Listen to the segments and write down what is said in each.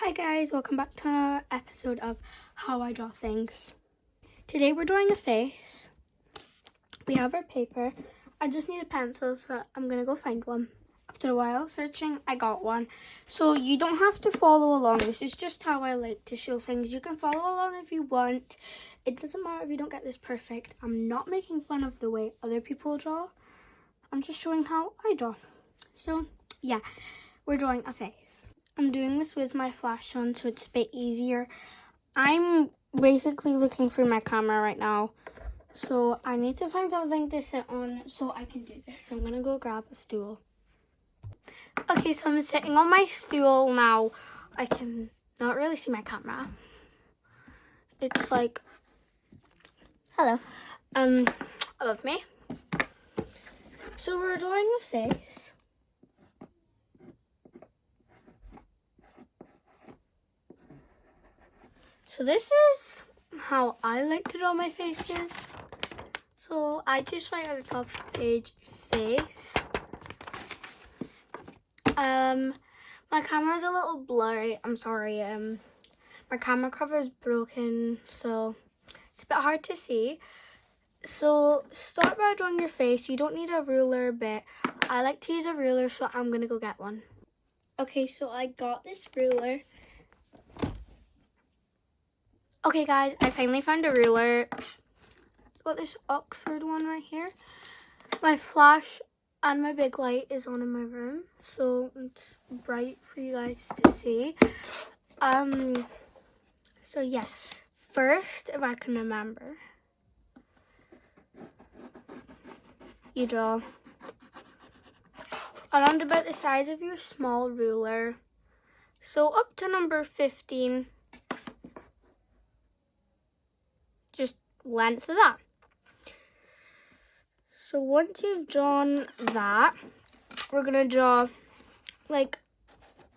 Hi guys, welcome back to another episode of How I Draw Things. Today we're drawing a face. We have our paper. I just need a pencil, so I'm gonna go find one. After a while searching, I got one. So you don't have to follow along. This is just how I like to show things. You can follow along if you want. It doesn't matter if you don't get this perfect. I'm not making fun of the way other people draw. I'm just showing how I draw. So yeah, we're drawing a face. I'm doing this with my flash on, so it's a bit easier. I'm basically looking for my camera right now, so I need to find something to sit on so I can do this. So I'm gonna go grab a stool. Okay, so I'm sitting on my stool now. I can not really see my camera. It's like, hello, above me. So we're drawing a face. So this is how I like to draw my faces. So I just write at the top of the page, face. My camera's a little blurry. I'm sorry. My camera cover is broken, so it's a bit hard to see. So start by drawing your face. You don't need a ruler, but I like to use a ruler, so I'm gonna go get one. Okay, so I got this ruler. Okay guys, I finally found a ruler. Got this Oxford one right here. My flash and my big light is on in my room, so it's bright for you guys to see. So yeah, first, if I can remember, you draw around about the size of your small ruler. So up to number 15, just length of that. So once you've drawn that, we're gonna draw like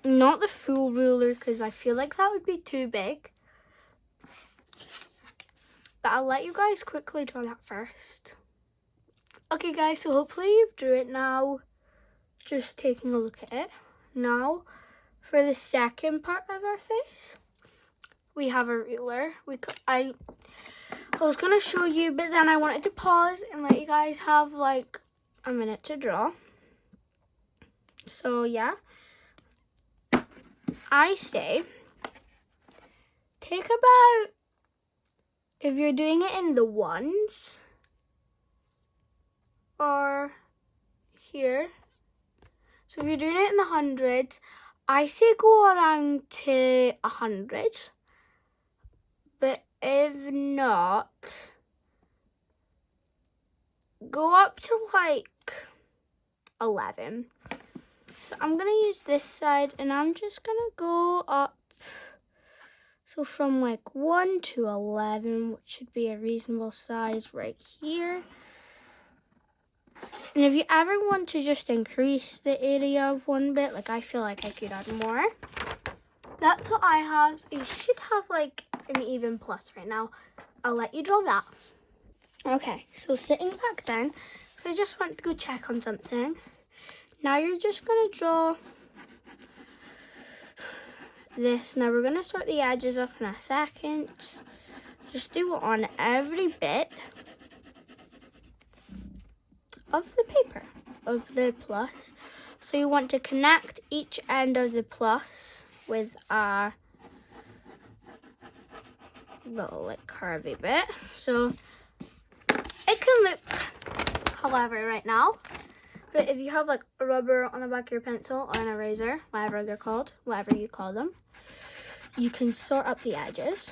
not the full ruler because I feel like that would be too big. But I'll let you guys quickly draw that first. Okay guys, so hopefully you've drew it now. Just taking a look at it. Now, for the second part of our face, we have a ruler. I was gonna show you, but then I wanted to pause and let you guys have like a minute to draw. So yeah, I say take about, if you're doing it in the ones or here, so if you're doing it in the hundreds, I say go around to 100. But if not, go up to like 11. So I'm gonna use this side and I'm just gonna go up. So from like 1 to 11, which should be a reasonable size right here. And if you ever want to just increase the area of one bit, like I feel like I could add more. That's what I have. So you should have like an even plus right now. I'll let you draw that. Okay, so sitting back then, so I just went to go check on something. Now you're just gonna draw this. Now we're gonna sort the edges up in a second. Just do it on every bit of the paper, of the plus. So you want to connect each end of the plus with a little like curvy bit. So it can look however right now, but if you have like a rubber on the back of your pencil or an eraser, whatever they're called, whatever you call them, you can sort up the edges.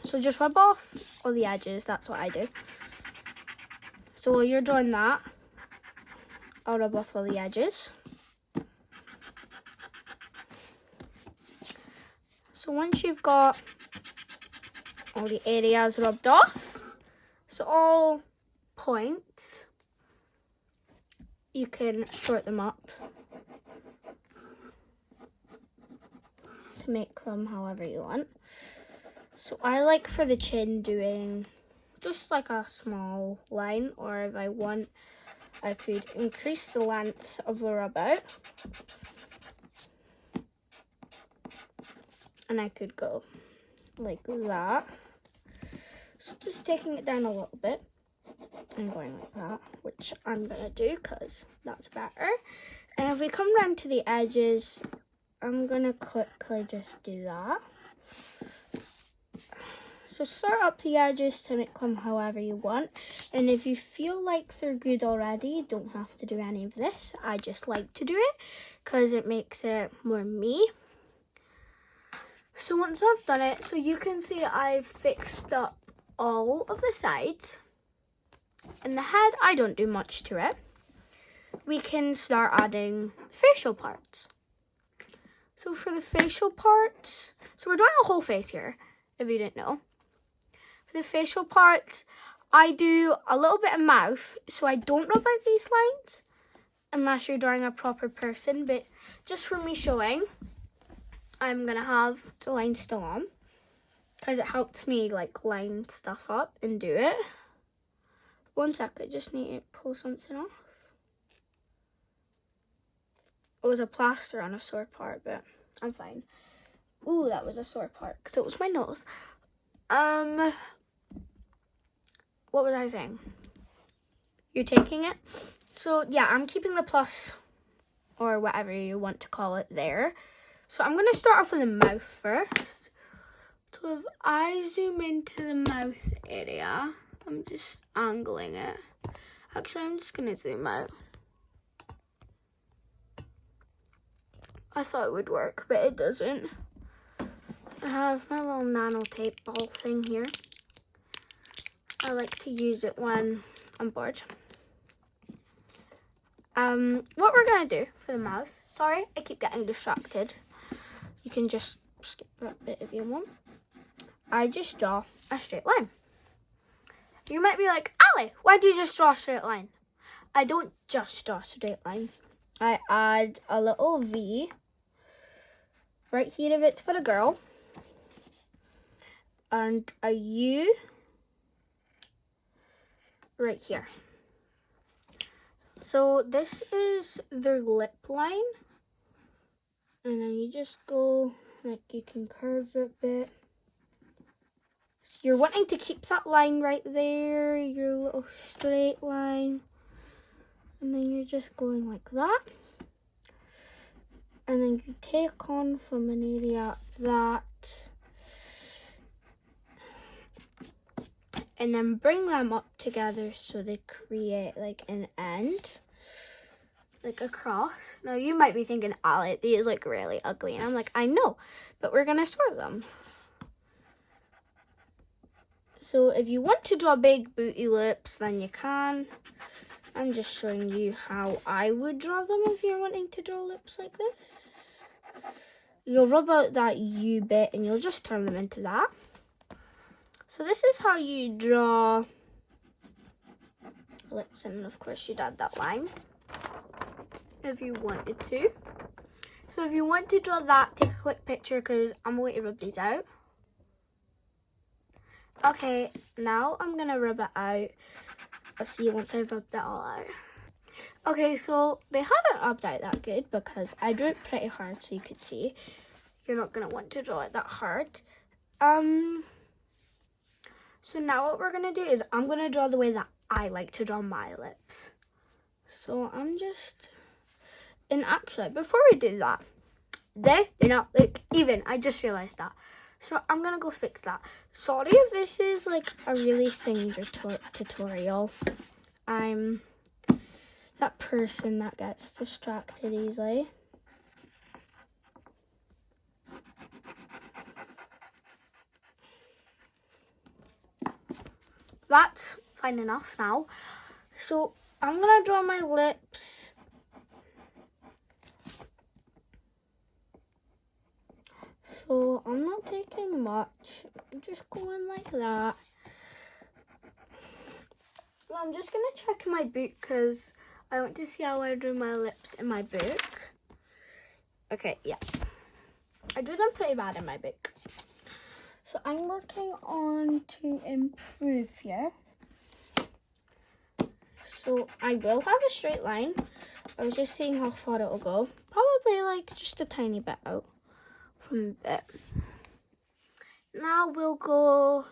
So just rub off all the edges. That's what I do. So while you're drawing that, I'll rub off all the edges. So once you've got all the areas rubbed off, so all points, you can sort them up to make them however you want. So I like for the chin doing just like a small line, or if I want, I could increase the length of the rub out. And I could go like that. So just taking it down a little bit and going like that, which I'm gonna do because that's better. And if we come down to the edges, I'm gonna quickly just do that. So start up the edges to make them however you want. And if you feel like they're good already, you don't have to do any of this. I just like to do it because it makes it more me. So once I've done it, so you can see I've fixed up all of the sides. In the head, I don't do much to it. We can start adding the facial parts. So for the facial parts, so we're doing a whole face here, if you didn't know. For the facial parts, I do a little bit of mouth, so I don't rub out these lines, unless you're drawing a proper person, but just for me showing, I'm gonna have the line still on, because it helps me like line stuff up and do it. 1 sec, I just need to pull something off. It was a plaster on a sore part, but I'm fine. Ooh, that was a sore part, because it was my nose. What was I saying? You're taking it? So yeah, I'm keeping the plus, or whatever you want to call it, there. So I'm going to start off with the mouth first. So if I zoom into the mouth area, I'm just angling it. Actually, I'm just going to zoom out. I thought it would work, but it doesn't. I have my little nano tape ball thing here. I like to use it when I'm bored. What we're going to do for the mouth, sorry, I keep getting distracted. You can just skip that bit if you want. I just draw a straight line. You might be like, Ali, why do you just draw a straight line? I don't just draw a straight line. I add a little V right here if it's for a girl, and a U right here. So this is their lip line, and then you just go, like you can curve it a bit. So you're wanting to keep that line right there, your little straight line, and then you're just going like that. And then you take on from an area that, and then bring them up together so they create like an end, like a cross. Now you might be thinking, Ali, these look really ugly. And I'm like, I know, but we're gonna sort them. So if you want to draw big booty lips, then you can. I'm just showing you how I would draw them if you're wanting to draw lips like this. You'll rub out that U bit and you'll just turn them into that. So this is how you draw lips, and of course you'd add that line if you wanted to. So if you want to draw that, take a quick picture because I'm going to rub these out. Okay, now I'm going to rub it out. I'll see you once I've rubbed it all out. Okay, so they haven't rubbed out that good because I drew it pretty hard so you could see. You're not going to want to draw it that hard. So now what we're going to do is I'm going to draw the way that I like to draw my lips. So I'm just, and actually before we do that, they do not look even. I just realised that. So I'm going to go fix that. Sorry if this is like a really thingy tutorial. I'm that person that gets distracted easily. That's fine enough now. So I'm going to draw my lips. So I'm not taking much. I'm just going like that. I'm just going to check my book because I want to see how I do my lips in my book. Okay, yeah. I do them pretty bad in my book. So I'm working on to improve here. So I will have a straight line. I was just seeing how far it will go. Probably like just a tiny bit out from the bit. Now we'll go,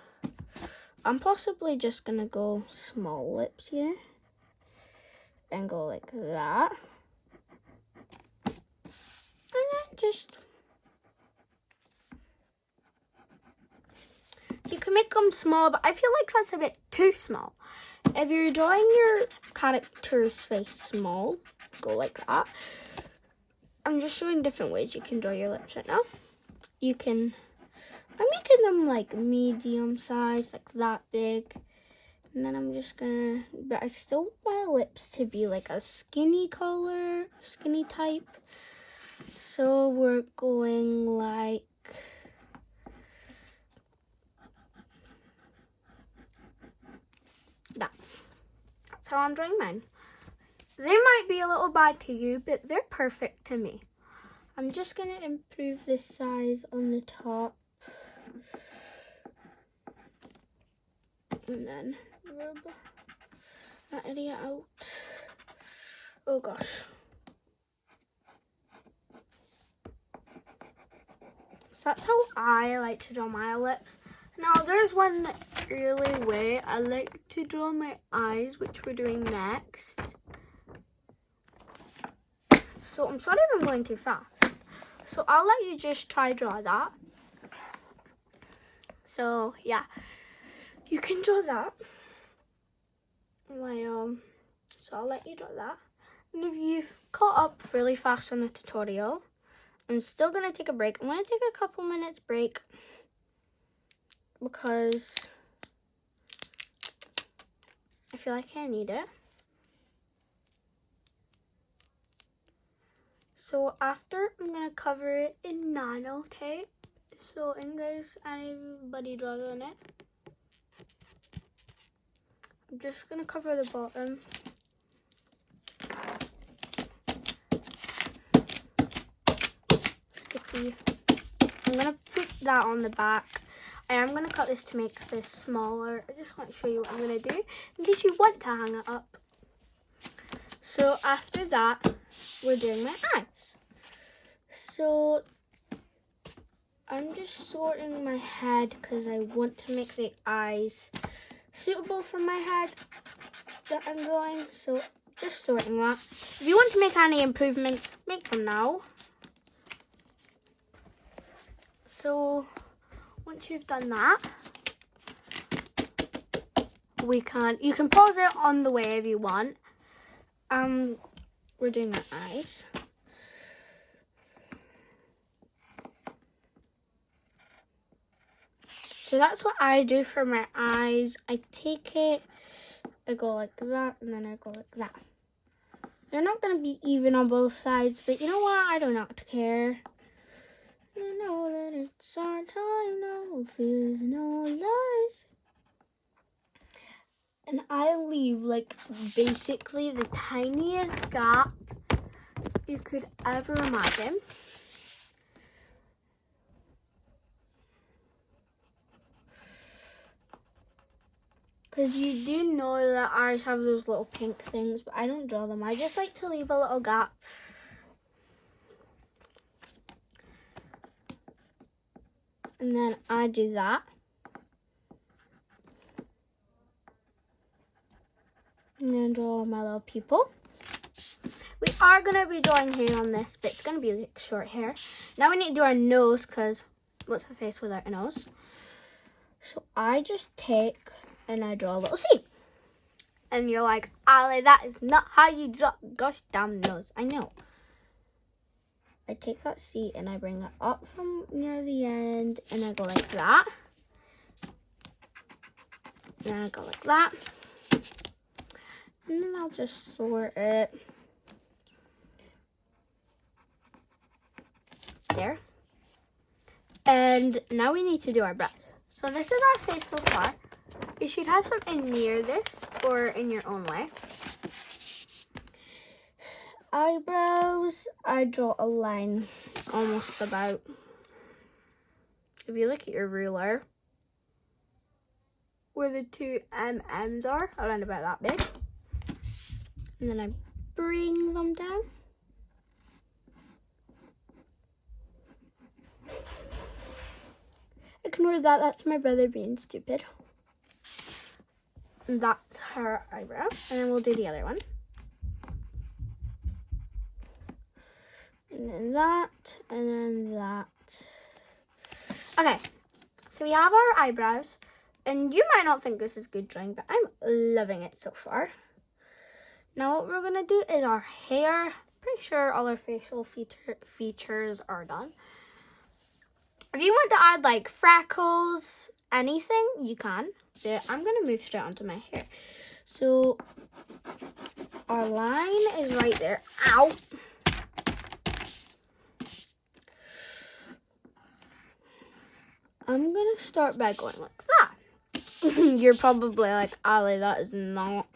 I'm possibly just gonna go small lips here and go like that. And then just, you can make them small, but I feel like that's a bit too small. If you're drawing your character's face small, go like that. I'm just showing different ways you can draw your lips right now. You can, I'm making them like medium size, like that big. And then I'm just gonna, but I still want my lips to be like a skinny color, skinny type. So we're going like that. That's how I'm drawing mine. They might be a little bad to you, but they're perfect to me. I'm just gonna improve the size on the top. And then rub that area out. Oh gosh. So that's how I like to draw my lips. Now there's one really way I like to draw my eyes, which we're doing next. So I'm sorry if I'm going too fast. So I'll let you just try draw that. So yeah, you can draw that. So I'll let you draw that. And if you've caught up really fast on the tutorial, I'm still gonna take a break. I'm gonna take a couple minutes break because I feel like I need it. So after, I'm gonna cover it in nano tape. So in case anybody draws on it, I'm just gonna cover the bottom. Sticky. I'm gonna put that on the back. I am gonna cut this to make this smaller. I just want to show you what I'm gonna do in case you want to hang it up. So after that, we're doing my eyes. So I'm just sorting my head because I want to make the eyes suitable for my head that I'm drawing. So just sorting that. If you want to make any improvements, make them now. So once you've done that, you can pause it on the way if you want. We're doing my eyes. So that's what I do for my eyes. I take it, I go like that, and then I go like that. They're not going to be even on both sides, but you know what? I do not care. I know that it's our time, no fears, no lies. And I leave like basically the tiniest gap you could ever imagine. Because you do know that eyes have those little pink things, but I don't draw them. I just like to leave a little gap. And then I do that. And then draw my little pupil. We are going to be drawing hair on this, but it's going to be like short hair. Now we need to do our nose, because what's a face without a nose? So I just take and I draw a little C. And you're like, Ali, that is not how you draw gosh damn nose. I know. I take that C and I bring it up from near the end and I go like that. And then I go like that. And then I'll just sort it. There. And now we need to do our brows. So this is our face so far. You should have something near this or in your own way. Eyebrows, I draw a line almost about, if you look at your ruler, where the two MMs are, around about that big. And then I bring them down. It ignore that. That's my brother being stupid. And that's her eyebrow. And then we'll do the other one. And then that. And then that. Okay. So we have our eyebrows. And you might not think this is good drawing, but I'm loving it so far. Now what we're going to do is our hair. Pretty sure all our facial features are done. If you want to add like freckles, anything, you can. But I'm going to move straight onto my hair. So our line is right there. Ow! I'm going to start by going like that. You're probably like, Ali, that is not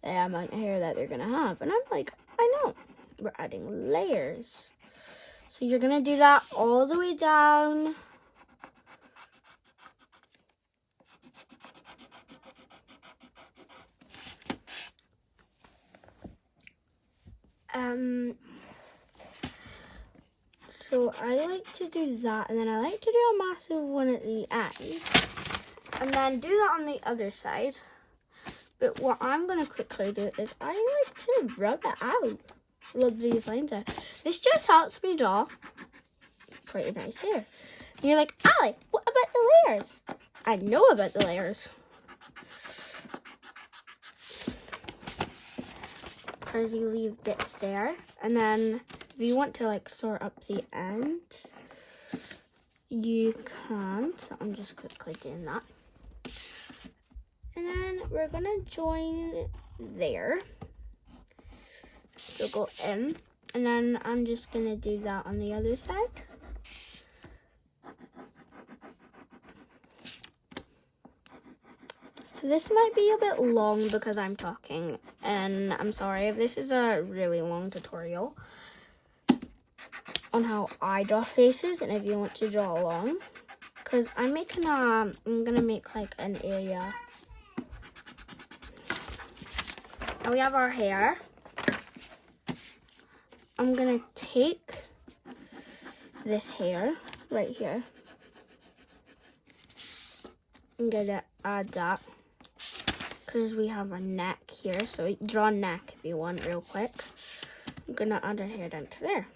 the amount of hair that they're going to have. And I'm like, I know. We're adding layers. So you're going to do that all the way down. So I like to do that, and then I like to do a massive one at the end. And then do that on the other side. But what I'm going to quickly do is I like to rub it out. Rub these lines out. This just helps me draw pretty nice hair. And you're like, Ali, what about the layers? I know about the layers. Because you leave bits there. And then if you want to like sort up the end, you can. So I'm just quickly doing that. And then we're going to join there. So go in. And then I'm just going to do that on the other side. So this might be a bit long because I'm talking. And I'm sorry if this is a really long tutorial on how I draw faces. And if you want to draw along. Because I'm going to make like an area. Now we have our hair. I'm going to take this hair right here. I'm going to add that because we have a neck here. So draw a neck if you want real quick. I'm going to add our hair down to there.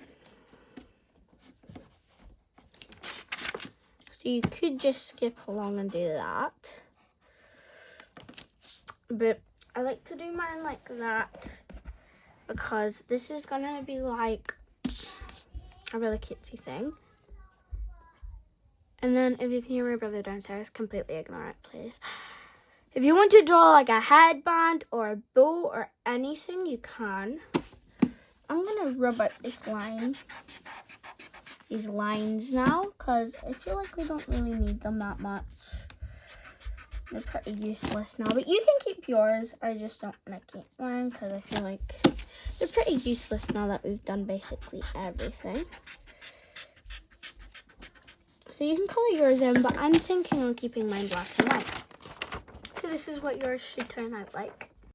So you could just skip along and do that. But I like to do mine like that because this is going to be like a really cutesy thing. And then if you can hear my brother downstairs, completely ignore it, please. If you want to draw like a headband or a bow or anything, you can. I'm going to rub out this line, these lines now, because I feel like we don't really need them that much. They're pretty useless now, but you can keep yours. I just don't want to keep mine because I feel like they're pretty useless now that we've done basically everything. So you can color yours in, but I'm thinking on keeping mine black and white. So this is what yours should turn out like.